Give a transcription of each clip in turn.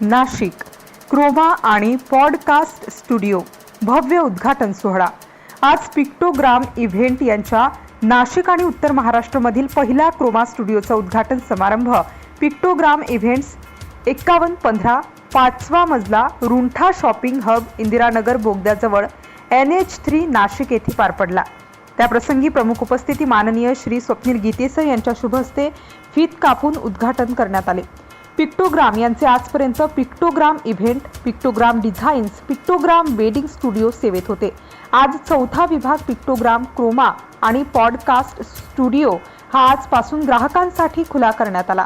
Nashik Croma आणि podcast studio भव्य उद्घाटन सोहळा। आज पिक्टोग्राम इव्हेंट यांच्या नाशिक आणि उत्तर महाराष्ट्रामधील पहिला क्रोमा स्टुडिओचा उद्घाटन समारंभ पिक्टोग्राम इव्हेंट्स 5115 5वा मजला रुंठा शॉपिंग हब इंदिरानगर बोगद्याजवळ NH3 नाशिक येथे पार पडला। त्याप्रसंगी प्रमुख उपस्थिती माननीय श्री स्वप्नील गीतेसर यांच्या शुभ हस्ते फीत कापून उद्घाटन करण्यात आले। पिक्टोग्राम यांचे आजपर्यंत pictogram event, pictogram designs, pictogram wedding studio सेवेत होते। आज चौथा विभाग पिक्टोग्राम क्रोमा आणि पॉडकास्ट स्टुडिओ हा आजपासून ग्राहकांसाठी खुला करण्यात आला।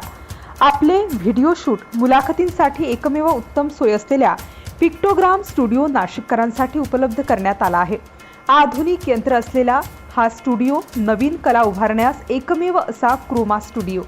आपले व्हिडिओ शूट, मुलाखतींसाठी एकमेव उत्तम सोय असलेल्या पिक्टोग्राम स्टुडिओ नाशिककरांसाठी उपलब्ध करण्यात आला आहे। आधुनिक यंत्र असलेला हा स्टुडिओ नवीन कला उभारण्यास एकमेव असा क्रोमा स्टुडिओ।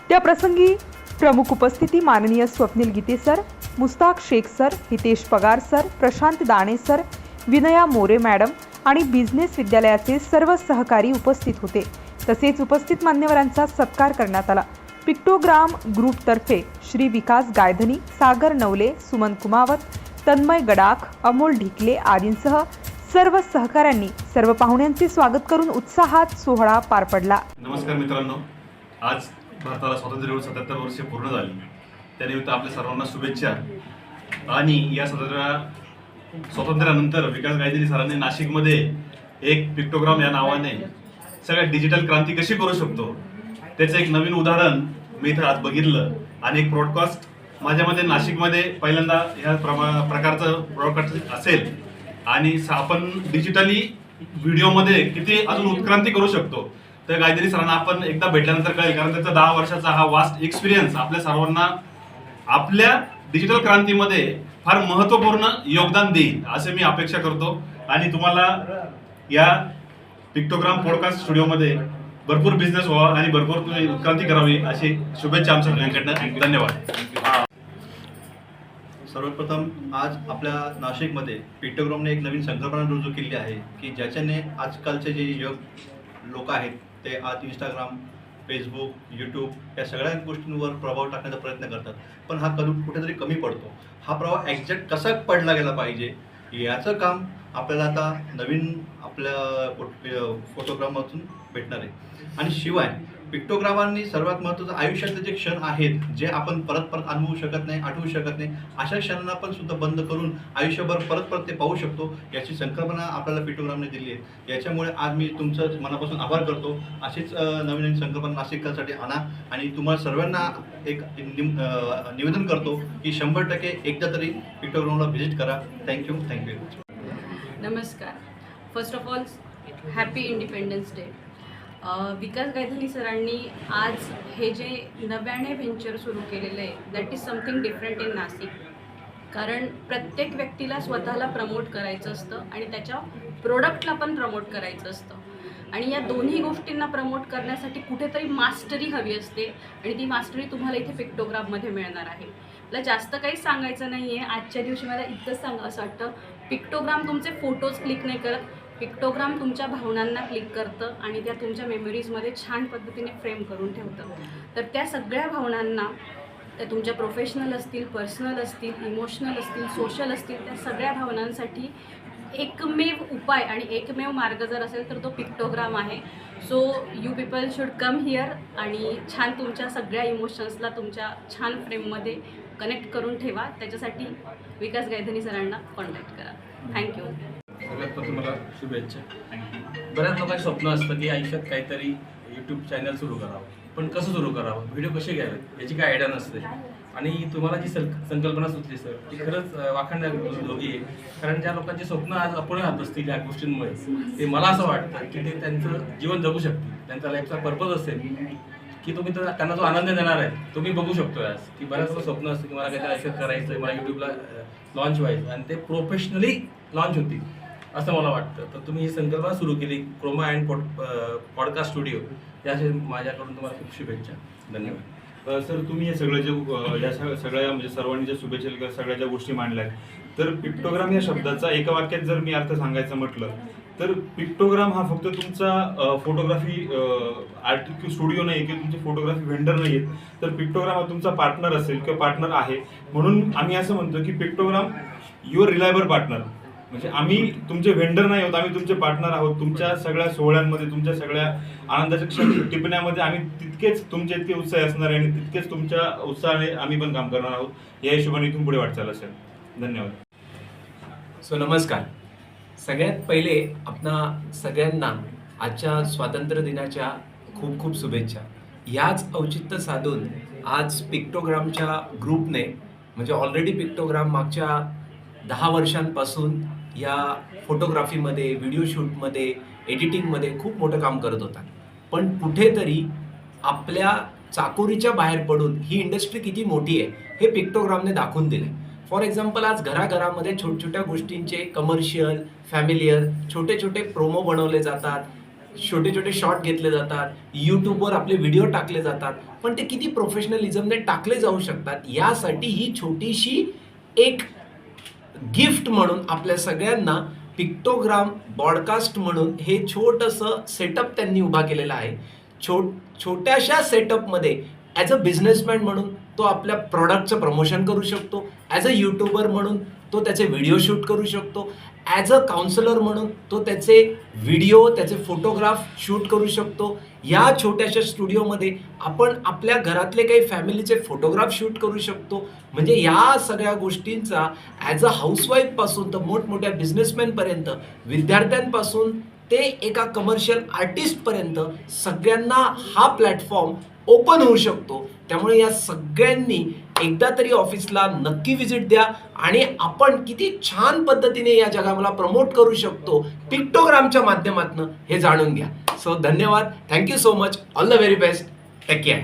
त्या प्रसंगी प्रमुख उपस्थिती माननीय स्वप्नील गीते सर, मुस्ताक शेख सर, हितेश पगार सर, प्रशांत दाणे सर, विनया मोरे मॅडम आणि बिझनेस विद्यालयाचे सर्व सहकारी उपस्थित होते। तसेच उपस्थित मान्यवरांचा सत्कार करण्यात आला। पिक्टोग्राम ग्रुपतर्फे श्री विकास गायधनी, सागर नवले, सुमन कुमावत, तन्मय गडाख, अमोल ढिकले आदींसह सर्व सहकाऱ्यांनी सर्व पाहुण्यांचे स्वागत करून उत्साहात सोहळा पार पडला। नमस्कार मित्रांनो, आज भारताला स्वातंत्र्य येऊन 77 वर्षे पूर्ण झाली। त्यानिमित्त आपल्या सर्वांना शुभेच्छा। आणि या स्वातंत्र्यानंतर विकास गायधनी सरांनी नाशिकमध्ये एक पिक्टोग्राम या नावाने सगळ्या डिजिटल क्रांती कशी करू शकतो त्याचं एक नवीन उदाहरण मी इथं आज बघितलं। आणि एक ब्रॉडकास्ट माझ्या मते नाशिकमध्ये पहिल्यांदा ह्या प्रकारचं ब्रॉडकास्ट असेल आणि आपण डिजिटली व्हिडिओमध्ये किती अजून उत्क्रांती करू शकतो तर गायधनी सरांना आपण एकदा भेटल्यानंतर कळेल, कारण त्याचा 10 वर्षाचा हा वास्ट एक्सपिरियन्स आपल्या सर्वांना आपल्या डिजिटल क्रांतीमध्ये फार महत्त्वपूर्ण योगदान देईल असे मी अपेक्षा करतो। आणि तुम्हाला या पिक्टोग्राम पॉडकास्ट स्टुडिओमध्ये भरपूर बिझनेस व्हावा आणि भरपूर तुम्ही उत्क्रांती करावी अशी शुभेच्छा आमच्या सगळ्यांकडनं। धन्यवाद। सर्वप्रथम आज आपल्या नाशिकमध्ये पिक्टोग्रामने एक नवीन संकल्पना रुजू केली आहे की ज्याच्याने आजकालचे जे लोक आहेत ते आज इंस्टाग्राम, फेसबुक, यूट्यूब या सगळ्या गोष्टींवर प्रभाव टाकण्याचा प्रयत्न करतात, पण हा कुठेतरी कमी पडतो। हा प्रभाव एक्झॅक्ट कसा पडला गेला पाहिजे याचं काम आपल्याला आता नवीन आपल्या फोटोग्राममधून भेटणार आहे। आणि शिवाय पिक्टोग्रामांनी सर्वात महत्त्वाचं आयुष्यातले जे क्षण आहेत जे आपण परत परत अनुभवू शकत नाही, आठवू शकत नाही, अशा क्षणांना पण सुद्धा बंद करून आयुष्यभर परत ते पाहू शकतो याची संकल्पना आपल्याला पिक्टोग्रामने दिली आहे। याच्यामुळे आज मी तुमचं मनापासून आभार करतो। अशीच नवीन संकल्पना नाशिकसाठी आणा आणि तुम्हाला सर्वांना एक निवेदन करतो की 100% एकदा तरी पिक्टोग्रामला व्हिजिट करा। थँक्यू। नमस्कार। First of all happy independence day. Vikas Gaydhani सरांनी आज हे जे नव्याने व्हेंचर सुरू केलेलं आहे that is something different in Nashik. कारण प्रत्येक व्यक्तीला स्वतःला प्रमोट करायचं असतं आणि त्याच्या प्रोडक्टला पण प्रमोट करायचं असतं आणि या दोन्ही गोष्टींना प्रमोट करण्यासाठी कुठेतरी मास्टरी हवी असते आणि ती मास्टरी तुम्हाला इथे पिक्टोग्राममध्ये मिळणार आहे। मला जास्त काही सांगायचं नाही आहे। आजच्या दिवशी मला इतकंच सांगा असं वाटतं, पिक्टोग्राम तुमचे फोटोज क्लिक नाही करत, पिक्टोग्राम तुमच्या भावनांना क्लिक करतं आणि त्या तुमच्या मेमरीजमध्ये छान पद्धतीने फ्रेम करून ठेवतं। तर त्या सगळ्या भावनांना, त्या तुमच्या प्रोफेशनल असतील, पर्सनल असतील, इमोशनल असतील, सोशल असतील, त्या सगळ्या भावनांसाठी एकमेव उपाय आणि एकमेव मार्ग जर असेल तर तो पिक्टोग्राम आहे। So you people should come here आणि छान तुमच्या सगळ्या इमोशन्सला तुमच्या छान फ्रेममध्ये कनेक्ट करून ठेवा। त्याच्यासाठी विकास गायधनी सरांना कॉन्टॅक्ट करा। थँक्यू। सगळ्यात प्रथम मला शुभेच्छा। बऱ्याच लोकांचं स्वप्न असतं की आयुष्यात काहीतरी यूट्यूब चॅनल सुरू करावं, पण कसं सुरू करावं, व्हिडिओ कसे घ्यावे याची काय आयडिया नसते। आणि तुम्हाला जी संकल्पना सुचली सर ती खरंच वाखाणण्याजोगी आहे। कारण ज्या लोकांचे स्वप्न आज अपूर्ण राहत असतील या गोष्टींमुळे ते मला असं वाटतं की ते त्यांचं जीवन जगू शकतील, त्यांचा लाईफचा पर्पज असेल की तुम्ही त्यांना जो आनंद देणार आहे तुम्ही बघू शकतो आज की बऱ्याच स्वप्न असतं की मला काहीतरी आयुष्यात करायचं आहे, मला यूट्यूबला लॉन्च व्हायचं आणि ते प्रोफेशनली लॉन्च होतील असं मला वाटतं। तर तुम्ही ही संकल्पना सुरू केली क्रोमा अँड पॉडकास्ट स्टुडिओ, यासाठी माझ्याकडून तुम्हाला खूप शुभेच्छा। धन्यवाद। सर, तुम्ही हे सगळं जे या सगळ्या म्हणजे सर्वांनी ज्या शुभेच्छा सगळ्या ज्या गोष्टी मांडल्या, तर पिक्टोग्राम या शब्दाचा एका वाक्यात जर मी अर्थ सांगायचं म्हटलं तर पिक्टोग्राम हा फक्त तुमचा फोटोग्राफी आर्ट स्टुडिओ नाही किंवा तुमचे फोटोग्राफी व्हेंडर नाही आहेत, तर पिक्टोग्राम हा तुमचा पार्टनर असेल किंवा पार्टनर आहे. म्हणून आम्ही असं म्हणतो की पिक्टोग्राम युअर रिलायबल पार्टनर. म्हणजे आम्ही तुमचे व्हेंडर नाही आहोत, आम्ही तुमचे पार्टनर आहोत. तुमच्या सगळ्या सोहळ्यांमध्ये, तुमच्या सगळ्या आनंदाच्या क्षण टिपण्यामध्ये आम्ही तितकेच तुमचे इतके उत्साही असणार आहे आणि तितकेच तुमच्या उत्साहाने आम्ही पण काम करणार आहोत. या हिशोबाने इथून पुढे वाटचाल असेल. धन्यवाद. सो नमस्कार. सगळ्यात पहिले आपणा सगळ्यांना आजच्या स्वातंत्र्य दिनाच्या खूप खूप शुभेच्छा. याच औचित्य साधून आज पिक्टोग्रामच्या ग्रुपने, म्हणजे ऑलरेडी पिक्टोग्राम मागच्या 10 वर्षांपासून या फोटोग्राफीमध्ये, व्हिडिओ शूटमध्ये, एडिटिंगमध्ये खूप मोठं काम करत होता. पण कुठेतरी आपल्या चाकोरीच्या बाहेर पडून ही इंडस्ट्री किती मोठी आहे हे पिक्टोग्रामने दाखवून दिलं. फॉर एक्झाम्पल आज घराघरामध्ये छोट्या गोष्टींचे कमर्शियल, फॅमिलियर, छोटे छोटे प्रोमो बनवले जातात, छोटे छोटे शॉट घेतले जातात, यूट्यूबवर आपले व्हिडिओ टाकले जातात. पण ते किती प्रोफेशनलिझमने टाकले जाऊ शकतात यासाठी ही छोटीशी एक गिफ्ट म्हणून आपल्या सगळ्यांना पिक्टोग्राम ब्रॉडकास्ट म्हणून हे छोटंसं सेटअप त्यांनी उभा केलेलं आहे. छोट्याशा सेटअपमध्ये ॲज अ बिझनेसमॅन म्हणून तो आपल्या प्रॉडक्टचं प्रमोशन करू शकतो, ॲज अ यूट्यूबर म्हणून तो त्याचे व्हिडिओ शूट करू शकतो, ॲज अ काउन्सिलर म्हणून तो त्याचे व्हिडिओ, त्याचे फोटोग्राफ शूट करू शकतो. या छोट्याशा स्टुडिओमध्ये आपण आपल्या घरातले काही फॅमिलीचे फोटोग्राफ शूट करू शकतो. म्हणजे या सगळ्या गोष्टींचा ॲज अ हाऊसवाईफपासून तर मोठमोठ्या बिझनेसमॅनपर्यंत, विद्यार्थ्यांपासून ते एका कमर्शियल आर्टिस्टपर्यंत सगळ्यांना हा प्लॅटफॉर्म ओपन होऊ शकतो. त्यामुळे या सगळ्यांनी एकदा तरी ऑफिसला नक्की व्हिजिट द्या आणि आपण किती छान पद्धतीने या जगाला प्रमोट करू शकतो पिक्टोग्रामच्या माध्यमातून हे जाणून घ्या. सो धन्यवाद. Thank you so much. All the very best. Take care.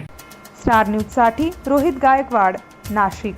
Star न्यूजसाठी रोहित गायकवाड, नाशिक.